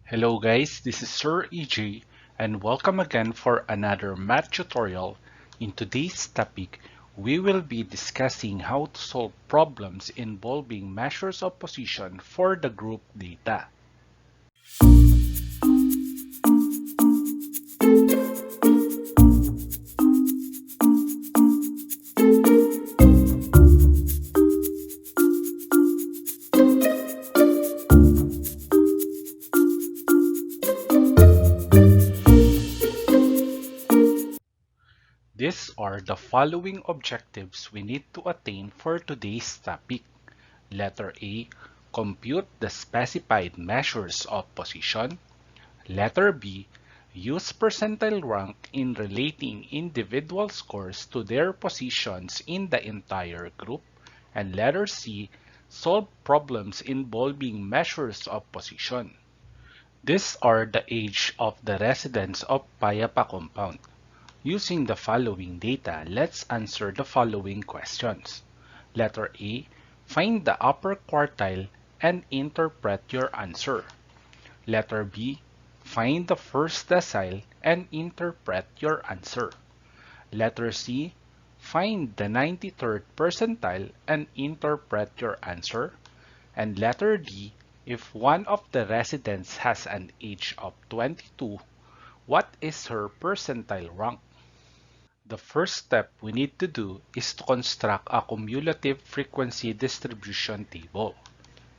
Hello guys, this is Sir EJ and welcome again for another math tutorial. In today's topic, we will be discussing how to solve problems involving measures of position for the group data. These are the following objectives we need to attain for today's topic. Letter A. Compute the specified measures of position. Letter B. Use percentile rank in relating individual scores to their positions in the entire group. And letter C. Solve problems involving measures of position. These are the age of the residents of Payapa compound. Using the following data, let's answer the following questions. Letter A. Find the upper quartile and interpret your answer. Letter B. Find the first decile and interpret your answer. Letter C. Find the 93rd percentile and interpret your answer. And letter D. If one of the residents has an age of 22, what is her percentile rank? The first step we need to do is to construct a cumulative frequency distribution table.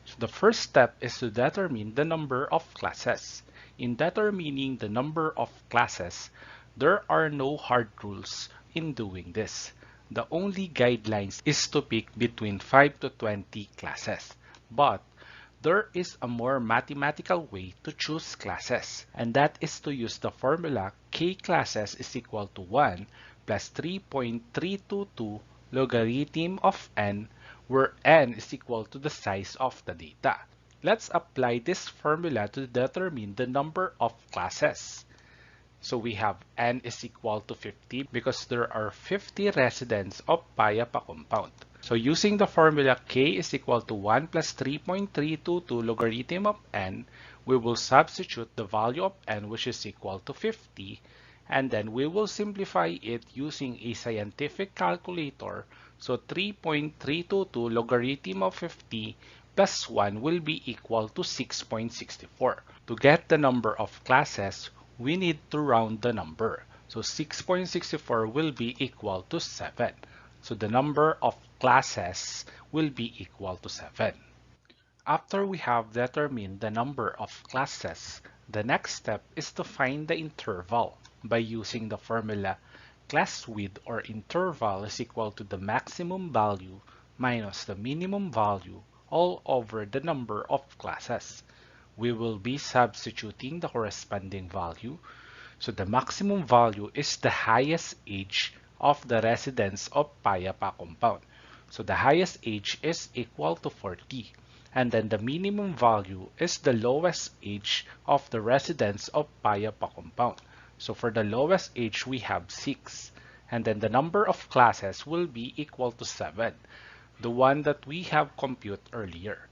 So the first step is to determine the number of classes. In determining the number of classes, there are no hard rules in doing this. The only guidelines is to pick between 5 to 20 classes. But there is a more mathematical way to choose classes, and that is to use the formula k classes is equal to 1 plus 3.322 logarithm of n, where n is equal to the size of the data. Let's apply this formula to determine the number of classes. So we have n is equal to 50 because there are 50 residents of Payapa compound. So using the formula k is equal to 1 plus 3.322 logarithm of n, we will substitute the value of n, which is equal to 50, and then we will simplify it using a scientific calculator. So 3.322 logarithm of 50 plus 1 will be equal to 6.64. To get the number of classes, we need to round the number. So 6.64 will be equal to 7. So the number of classes will be equal to 7. After we have determined the number of classes, the next step is to find the interval by using the formula class width or interval is equal to the maximum value minus the minimum value all over the number of classes. We will be substituting the corresponding value. So the maximum value is the highest age of the residents of Payapa compound. So the highest age is equal to 40. And then the minimum value is the lowest age of the residents of Payapa compound. So for the lowest age, we have 6. And then the number of classes will be equal to 7, the one that we have computed earlier.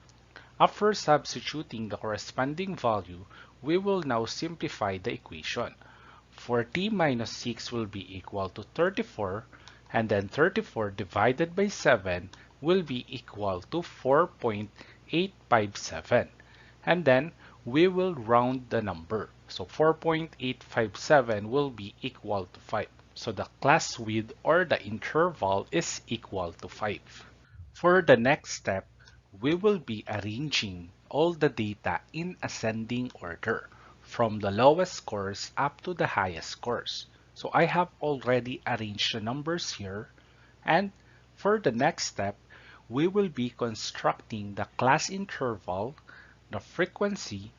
After substituting the corresponding value, we will now simplify the equation. 40 minus 6 will be equal to 34, and then 34 divided by 7 will be equal to 4.857. And then we will round the number. So 4.857 will be equal to 5. So the class width or the interval is equal to 5. For the next step, we will be arranging all the data in ascending order from the lowest scores up to the highest scores. So I have already arranged the numbers here, and for the next step, we will be constructing the class interval, the frequency,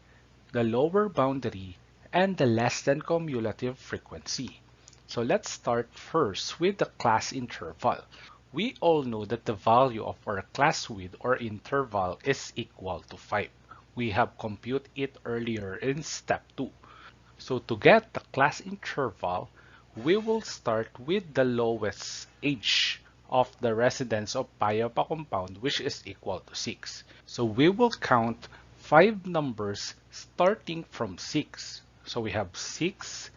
the lower boundary, and the less than cumulative frequency. So let's start first with the class interval. We all know that the value of our class width or interval is equal to 5. We have computed it earlier in step 2. So to get the class interval, we will start with the lowest age of the residents of Payapa compound, which is equal to 6. So we will count 5 numbers starting from 6. So we have 6,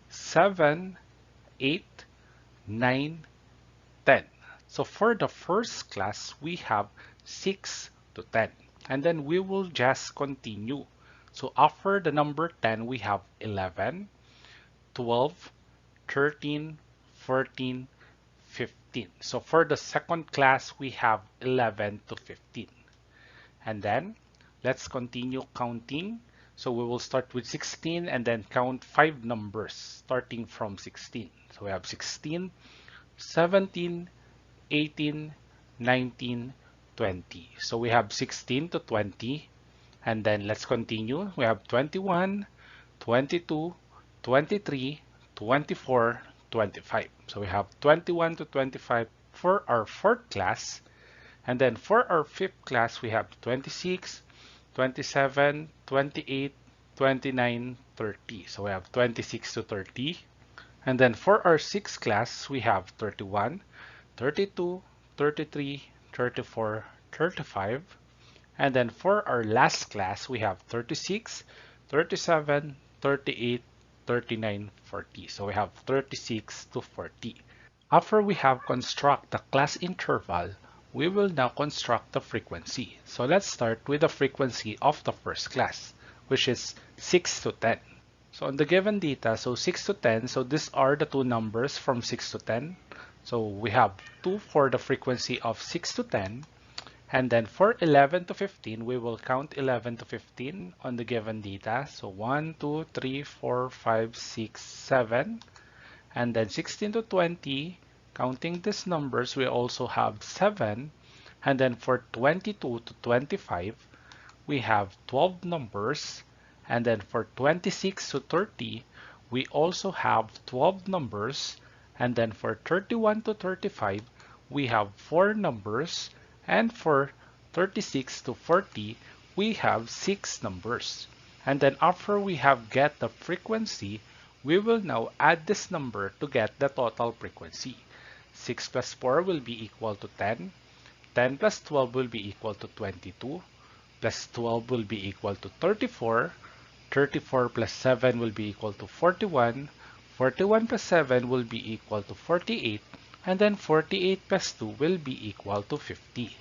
7, 8, 9, 10. So for the first class, we have 6 to 10. And then we will just continue. So after the number 10, we have 11, 12, 13, 14, 15. So for the second class, we have 11 to 15. And then let's continue counting. So we will start with 16 and then count 5 numbers starting from 16. So we have 16, 17, 18, 19, 20. So we have 16 to 20. And then let's continue. We have 21, 22, 23, 24, 25. So we have 21 to 25 for our fourth class. And then for our fifth class, we have 26, 27, 28, 29, 30. So we have 26 to 30. And then for our sixth class, we have 31, 32, 33, 34, 35. And then for our last class, we have 36, 37, 38, 39, 40. So we have 36 to 40. After we have construct the class interval, we will now construct the frequency. So let's start with the frequency of the first class, which is 6 to 10. So on the given data, so 6 to 10, so these are the two numbers from 6 to 10. So we have 2 for the frequency of 6 to 10. And then for 11 to 15, we will count 11 to 15 on the given data. So 1, 2, 3, 4, 5, 6, 7. And then 16 to 20, counting these numbers, we also have 7. And then for 22 to 25, we have 12 numbers. And then for 26 to 30, we also have 12 numbers. And then for 31 to 35, we have 4 numbers. And for 36 to 40, we have 6 numbers. And then after we have get the frequency, we will now add this number to get the total frequency. 6 plus 4 will be equal to 10. 10 plus 12 will be equal to 22. Plus 12 will be equal to 34. 34 plus 7 will be equal to 41. 41 plus 7 will be equal to 48. And then 48 plus 2 will be equal to 50.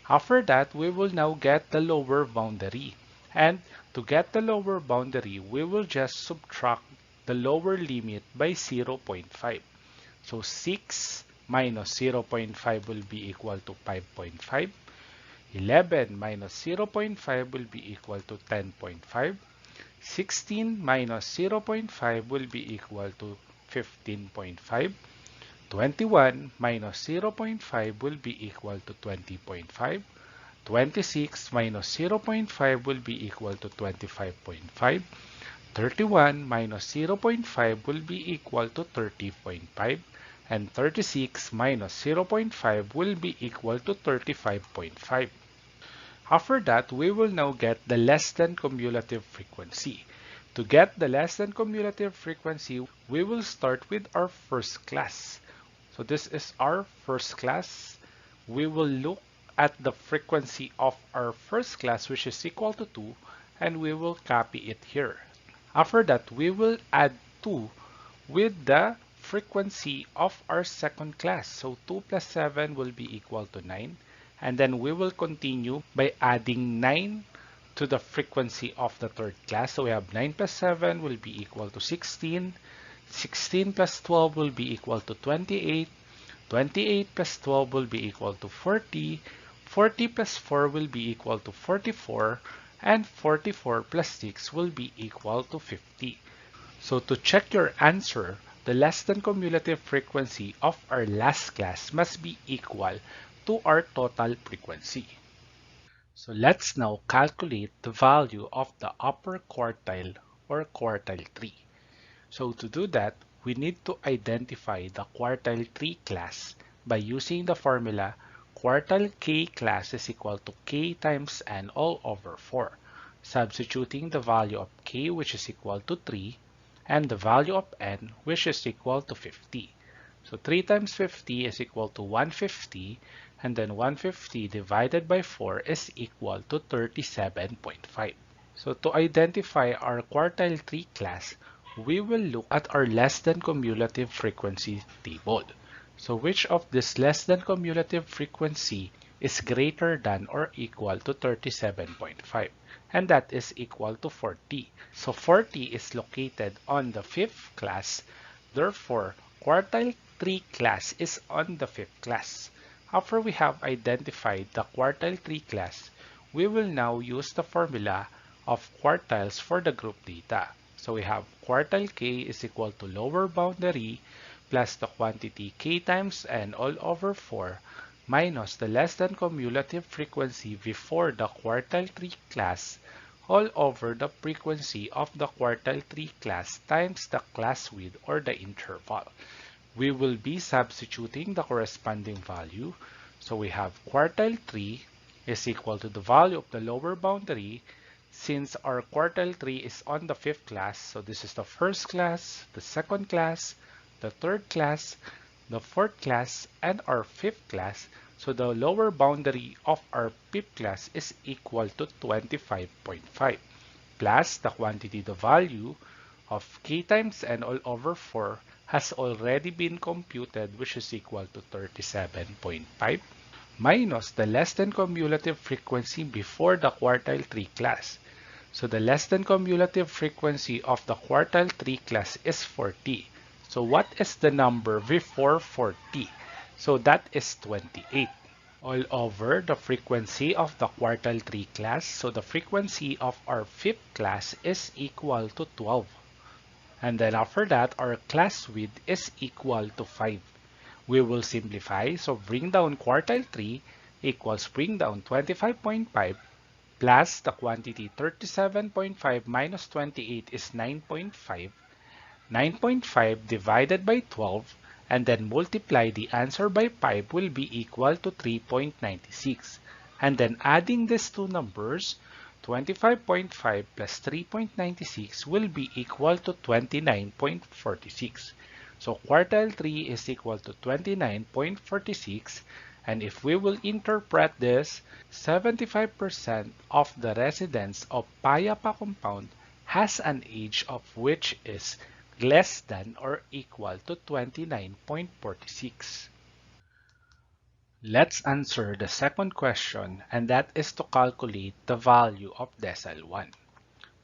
After that, we will now get the lower boundary. And to get the lower boundary, we will just subtract the lower limit by 0.5. So 6 minus 0.5 will be equal to 5.5. 11 minus 0.5 will be equal to 10.5. 16 minus 0.5 will be equal to 15.5. 21 minus 0.5 will be equal to 20.5. 26 minus 0.5 will be equal to 25.5. 31 minus 0.5 will be equal to 30.5. And 36 minus 0.5 will be equal to 35.5. After that, we will now get the less than cumulative frequency. To get the less than cumulative frequency, we will start with our first class. So this is our first class. We will look at the frequency of our first class, which is equal to 2, and we will copy it here. After that, we will add 2 with the frequency of our second class. So 2 plus 7 will be equal to 9. And then we will continue by adding 9 to the frequency of the third class. So we have 9 plus 7 will be equal to 16. 16 plus 12 will be equal to 28. 28 plus 12 will be equal to 40. 40 plus 4 will be equal to 44. And 44 plus 6 will be equal to 50. So to check your answer, the less than cumulative frequency of our last class must be equal to our total frequency. So let's now calculate the value of the upper quartile or quartile 3. So to do that, we need to identify the quartile 3 class by using the formula quartile k class is equal to k times n all over 4, substituting the value of k, which is equal to 3, and the value of n, which is equal to 50. So 3 times 50 is equal to 150, And then 150 divided by 4 is equal to 37.5. So to identify our quartile 3 class, we will look at our less than cumulative frequency table. So which of this less than cumulative frequency is greater than or equal to 37.5? And that is equal to 40. So 40 is located on the fifth class. Therefore, quartile 3 class is on the fifth class. After we have identified the quartile 3 class, we will now use the formula of quartiles for the group data. So we have quartile k is equal to lower boundary plus the quantity k times n all over 4 minus the less than cumulative frequency before the quartile 3 class all over the frequency of the quartile 3 class times the class width or the interval. We will be substituting the corresponding value. So we have quartile 3 is equal to the value of the lower boundary. Since our quartile 3 is on the fifth class, so this is the first class, the second class, the third class, the fourth class, and our fifth class. So the lower boundary of our fifth class is equal to 25.5 plus the quantity, the value of k times n all over 4 has already been computed, which is equal to 37.5 minus the less than cumulative frequency before the quartile 3 class. So the less than cumulative frequency of the quartile 3 class is 40. So what is the number before 40? So that is 28. All over the frequency of the quartile 3 class. So the frequency of our fifth class is equal to 12. And then after that, our class width is equal to 5. We will simplify. So bring down quartile 3 equals bring down 25.5 plus the quantity 37.5 minus 28 is 9.5. 9.5 divided by 12 and then multiply the answer by 5 will be equal to 3.96. And then adding these two numbers, 25.5 plus 3.96 will be equal to 29.46. So quartile 3 is equal to 29.46, and if we will interpret this, 75% of the residents of Payapa compound has an age of which is less than or equal to 29.46. Let's answer the second question, and that is to calculate the value of decile 1.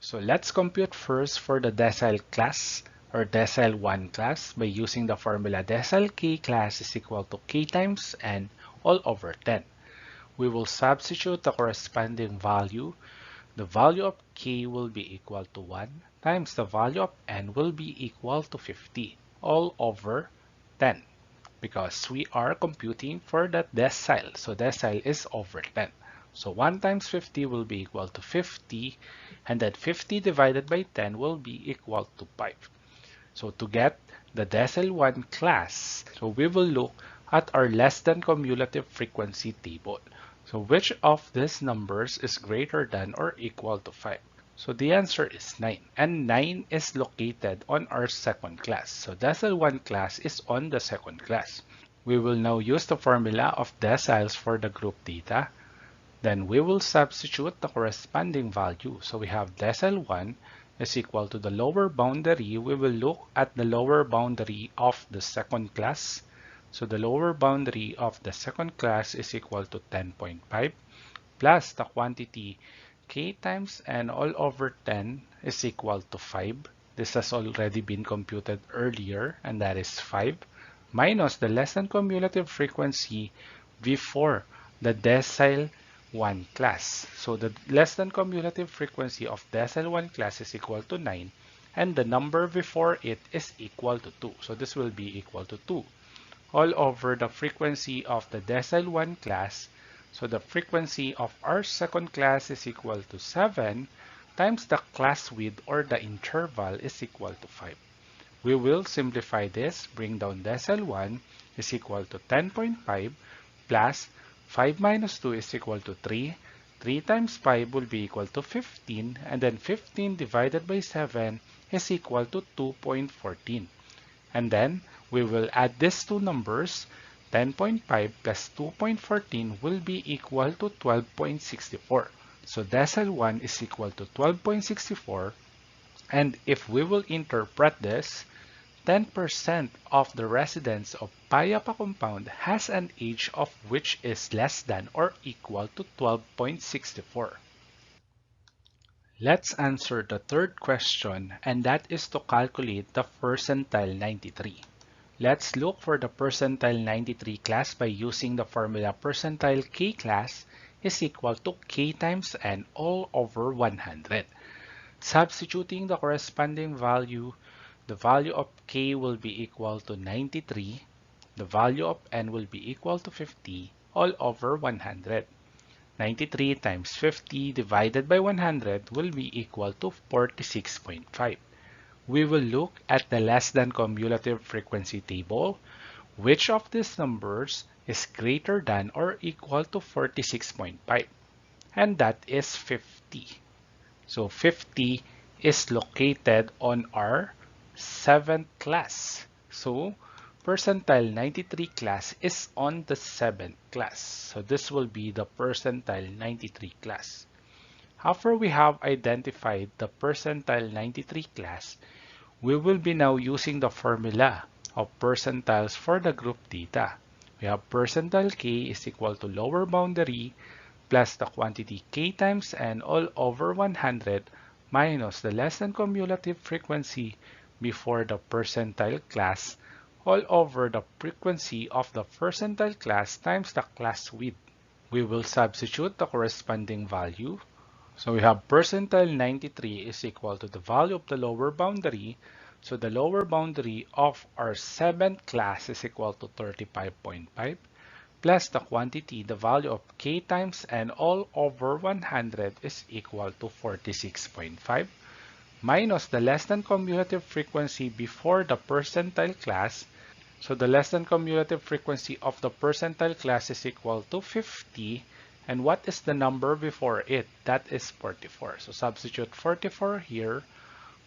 So let's compute first for the decile class or decile 1 class by using the formula decile k class is equal to k times n all over 10. We will substitute the corresponding value. The value of k will be equal to 1 times the value of n will be equal to 50 all over 10. Because we are computing for that decile. So decile is over 10. So 1 times 50 will be equal to 50, and then 50 divided by 10 will be equal to 5. So to get the decile 1 class, so we will look at our less than cumulative frequency table. So which of these numbers is greater than or equal to 5? So the answer is 9, and 9 is located on our second class. So decile 1 class is on the second class. We will now use the formula of deciles for the group data. Then we will substitute the corresponding value. So we have decile 1 is equal to the lower boundary. We will look at the lower boundary of the second class. So the lower boundary of the second class is equal to 10.5 plus the quantity k times n all over 10 is equal to 5. This has already been computed earlier, and that is 5, minus the less than cumulative frequency before the decile 1 class. So the less than cumulative frequency of decile 1 class is equal to 9, and the number before it is equal to 2. So this will be equal to 2 all over the frequency of the decile 1 class. So the frequency of our second class is equal to 7 times the class width or the interval is equal to 5. We will simplify this. Bring down decile 1 is equal to 10.5 plus 5 minus 2 is equal to 3. 3 times 5 will be equal to 15, and then 15 divided by 7 is equal to 2.14. And then we will add these two numbers. 10.5 plus 2.14 will be equal to 12.64. So decile 1 is equal to 12.64. And if we will interpret this, 10% of the residents of Payapa compound has an age of which is less than or equal to 12.64. Let's answer the third question, and that is to calculate the percentile 93. Let's look for the percentile 93 class by using the formula percentile k class is equal to k times n all over 100. Substituting the corresponding value, the value of k will be equal to 93, the value of n will be equal to 50 all over 100. 93 times 50 divided by 100 will be equal to 46.5. We will look at the less than cumulative frequency table. Which of these numbers is greater than or equal to 46.5? And that is 50. So 50 is located on our 7th class. So percentile 93 class is on the 7th class. So this will be the percentile 93 class. After we have identified the percentile 93 class, we will be now using the formula of percentiles for the group data. We have percentile k is equal to lower boundary plus the quantity k times n all over 100 minus the less than cumulative frequency before the percentile class all over the frequency of the percentile class times the class width. We will substitute the corresponding value. So we have percentile 93 is equal to the value of the lower boundary. So the lower boundary of our 7th class is equal to 35.5 plus the quantity, the value of k times n all over 100 is equal to 46.5 minus the less than cumulative frequency before the percentile class. So the less than cumulative frequency of the percentile class is equal to 50. And what is the number before it? That is 44. So substitute 44 here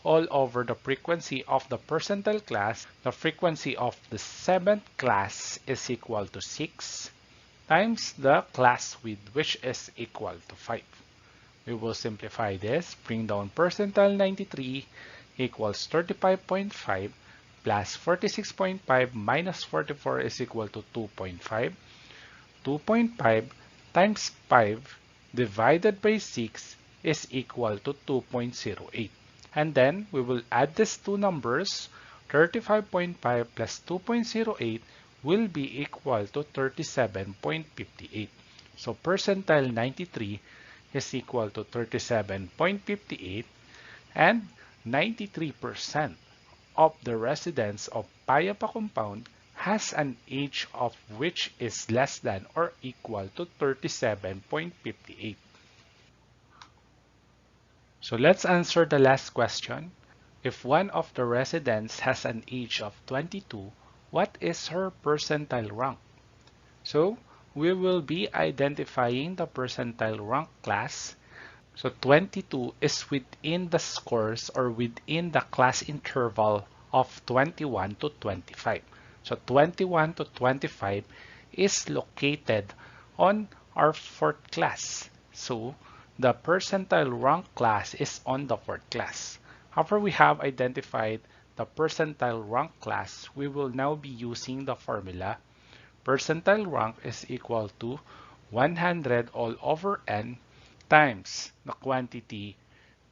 all over the frequency of the percentile class. The frequency of the 7th class is equal to 6 times the class width, which is equal to 5. We will simplify this. Bring down percentile 93 equals 35.5 plus 46.5 minus 44 is equal to 2.5. 2.5 times 5 divided by 6 is equal to 2.08. And then we will add these two numbers. 35.5 plus 2.08 will be equal to 37.58. So percentile 93 is equal to 37.58, and 93% of the residents of Payapa compound has an age of which is less than or equal to 37.58. So let's answer the last question. If one of the residents has an age of 22, what is her percentile rank? So we will be identifying the percentile rank class. So 22 is within the scores or within the class interval of 21 to 25. So 21 to 25 is located on our 4th class. So the percentile rank class is on the 4th class. After we have identified the percentile rank class, we will now be using the formula. Percentile rank is equal to 100 all over n times the quantity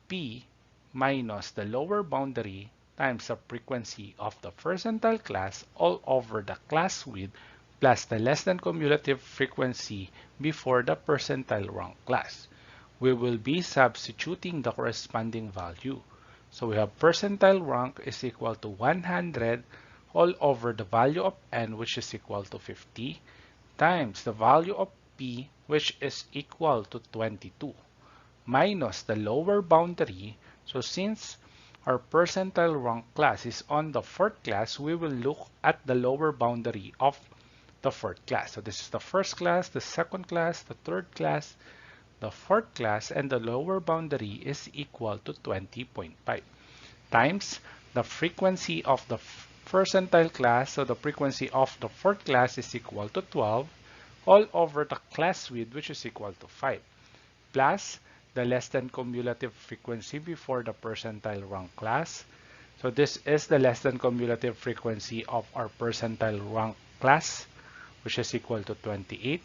p minus the lower boundary times the frequency of the percentile class all over the class width plus the less than cumulative frequency before the percentile rank class. We will be substituting the corresponding value. So we have percentile rank is equal to 100 all over the value of n, which is equal to 50, times the value of p, which is equal to 22, minus the lower boundary. So since our percentile rank class is on the 4th class, we will look at the lower boundary of the 4th class. So this is the 1st class, the 2nd class, the 3rd class, the 4th class, and the lower boundary is equal to 20.5 times the frequency of the percentile class, so the frequency of the fourth class is equal to 12 all over the class width, which is equal to 5, plus the less than cumulative frequency before the percentile rank class. So this is the less than cumulative frequency of our percentile rank class, which is equal to 28,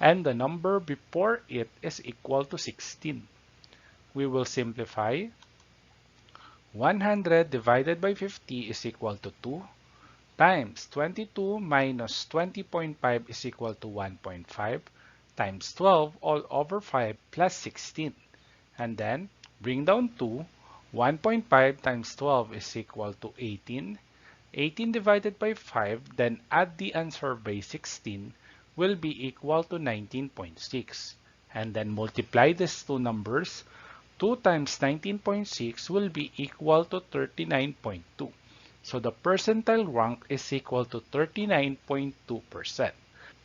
and the number before it is equal to 16. We will simplify. 100 divided by 50 is equal to 2 times 22 minus 20.5 is equal to 1.5 times 12 all over 5 plus 16. And then bring down 2. 1.5 times 12 is equal to 18. 18 divided by 5, then add the answer by 16 will be equal to 19.6. And then multiply these two numbers. 2 times 19.6 will be equal to 39.2. So the percentile rank is equal to 39.2%.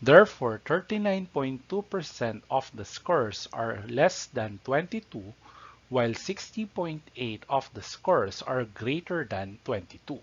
Therefore, 39.2% of the scores are less than 22, while 60.8% of the scores are greater than 22.